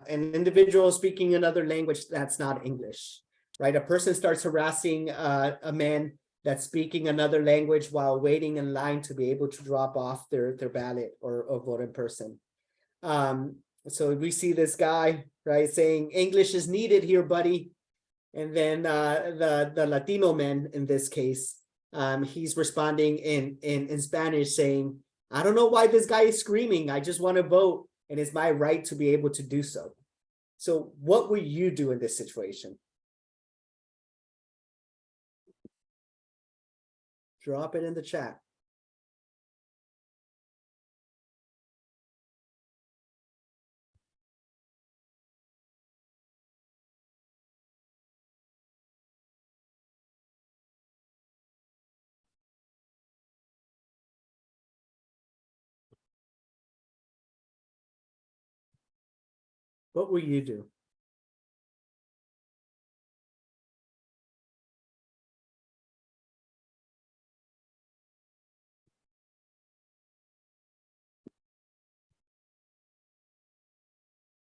an individual speaking another language that's not English, right? A person starts harassing a man that's speaking another language while waiting in line to be able to drop off their ballot or vote in person. So we see this guy, right, saying English is needed here, buddy. And then the Latino man in this case, he's responding in Spanish saying, I don't know why this guy is screaming. I just want to vote, and it's my right to be able to do so. So what would you do in this situation? Drop it in the chat. What will you do?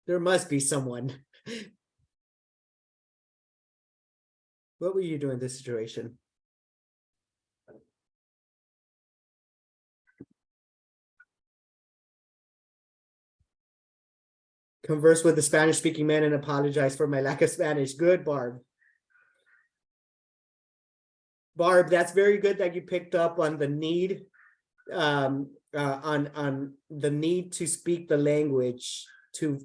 There must be someone. What will you do in this situation? Converse with the Spanish-speaking man and apologize for my lack of Spanish. Good, Barb. Barb, that's very good that you picked up on the need, on the need to speak the language to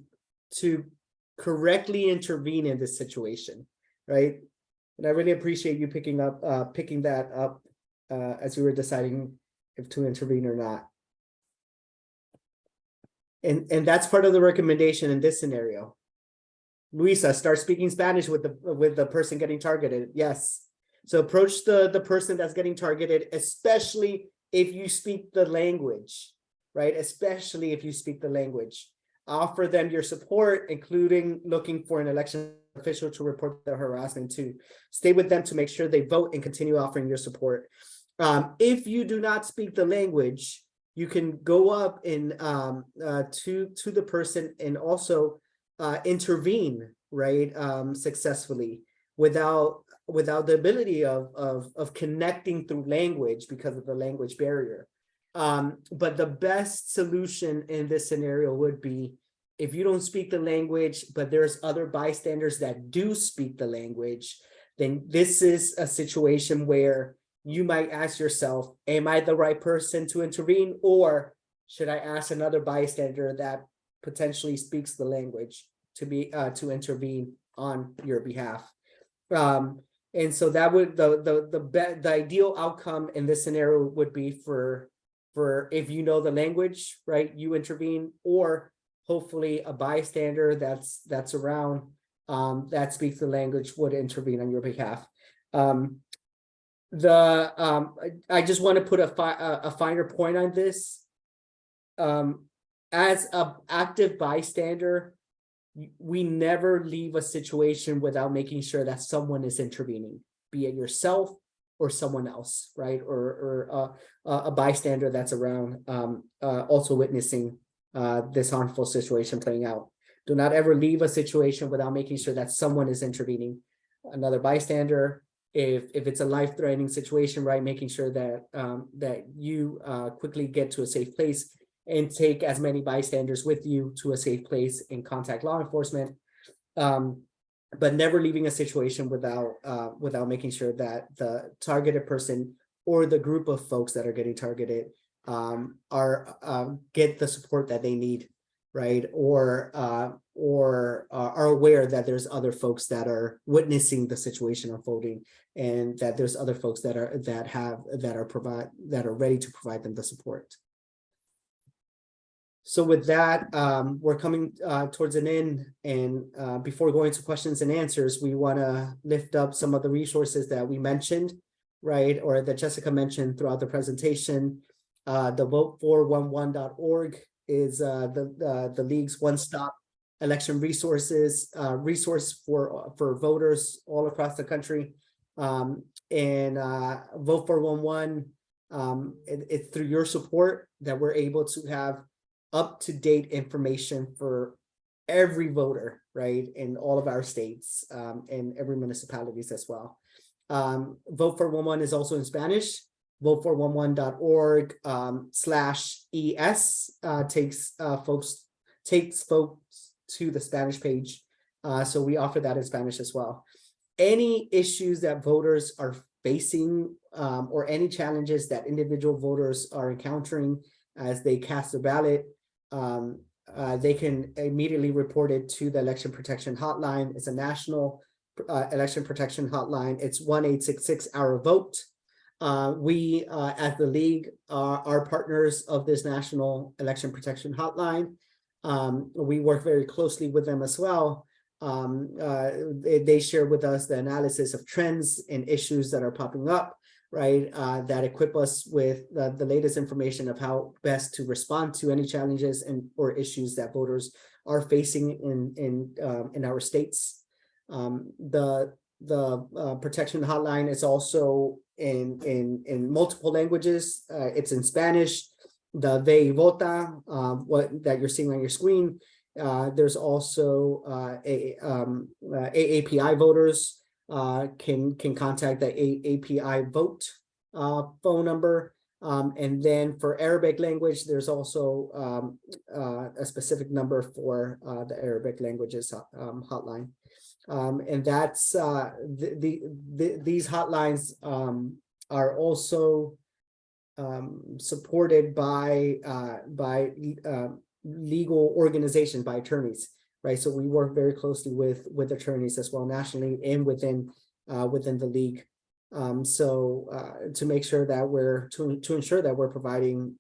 correctly intervene in this situation, right? And I really appreciate you picking that up as we were deciding if to intervene or not. And that's part of the recommendation in this scenario. Luisa, start speaking Spanish with the person getting targeted. Yes. So approach the person that's getting targeted, especially if you speak the language, right? Especially if you speak the language. Offer them your support, including looking for an election official to report the harassment to. Stay with them to make sure they vote and continue offering your support. If you do not speak the language, you can go up and to the person and also intervene, right, successfully without the ability of connecting through language because of the language barrier. But the best solution in this scenario would be if you don't speak the language, but there's other bystanders that do speak the language, then this is a situation where you might ask yourself, am I the right person to intervene, or should I ask another bystander that potentially speaks the language to intervene on your behalf? And so that would the ideal outcome in this scenario would be for if you know the language, right, you intervene, or hopefully a bystander that's around that speaks the language would intervene on your behalf. I just want to put a finer point on this. As an active bystander, we never leave a situation without making sure that someone is intervening, be it yourself or someone else, right? Or a bystander that's around also witnessing this harmful situation playing out. Do not ever leave a situation without making sure that someone is intervening. Another bystander, if it's a life-threatening situation, right, making sure that that you quickly get to a safe place and take as many bystanders with you to a safe place and contact law enforcement, but never leaving a situation without making sure that the targeted person or the group of folks that are getting targeted get the support that they need, right? Or are aware that there's other folks that are witnessing the situation unfolding, and that there's other folks that are ready to provide them the support. So with that, we're coming towards an end, and before going to questions and answers, we want to lift up some of the resources that we mentioned, right, or that Jessica mentioned throughout the presentation. The vote411.org is the league's one-stop election resource for voters all across the country. And Vote 411, it's through your support that we're able to have up-to-date information for every voter, right, in all of our states, and every municipalities as well. Vote 411 is also in Spanish. Vote411.org /ES takes folks to the Spanish page. So we offer that in Spanish as well. Any issues that voters are facing, or any challenges that individual voters are encountering as they cast a ballot, they can immediately report it to the Election Protection Hotline. It's a national election protection hotline. It's 1-866-OUR-VOTE. We at the league are partners of this national election protection hotline. We work very closely with them as well. They share with us the analysis of trends and issues that are popping up, right, that equip us with the latest information of how best to respond to any challenges or issues that voters are facing in our states. The protection hotline is also in multiple languages. It's in Spanish, the Ve y Vota, what that you're seeing on your screen. There's also AAPI voters can contact the AAPI vote phone number. And then for Arabic language, there's also a specific number for the Arabic languages hotline. And that's these hotlines are also supported by legal organizations, by attorneys, right? So we work very closely with attorneys as well, nationally and within the league. To make sure that we're to ensure that we're providing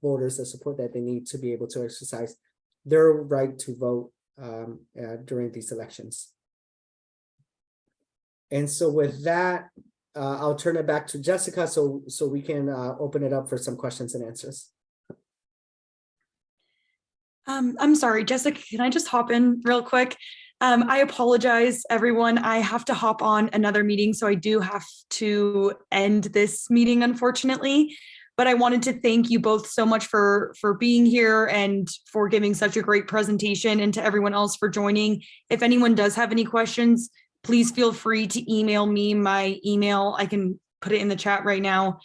voters the support that they need to be able to exercise their right to vote during these elections. And so with that, I'll turn it back to Jessica so we can open it up for some questions and answers. I'm sorry, Jessica, can I just hop in real quick? I apologize, everyone. I have to hop on another meeting, so I do have to end this meeting, unfortunately. But I wanted to thank you both so much for being here and for giving such a great presentation, and to everyone else for joining. If anyone does have any questions, please feel free to email me. My email, I can put it in the chat right now,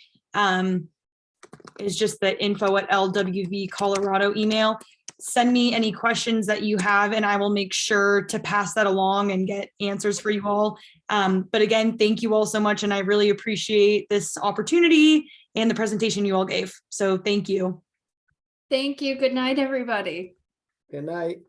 is just the info@LWV Colorado email. Send me any questions that you have, and I will make sure to pass that along and get answers for you all. But again, thank you all so much, and I really appreciate this opportunity and the presentation you all gave. So thank you. Thank you. Good night, everybody. Good night.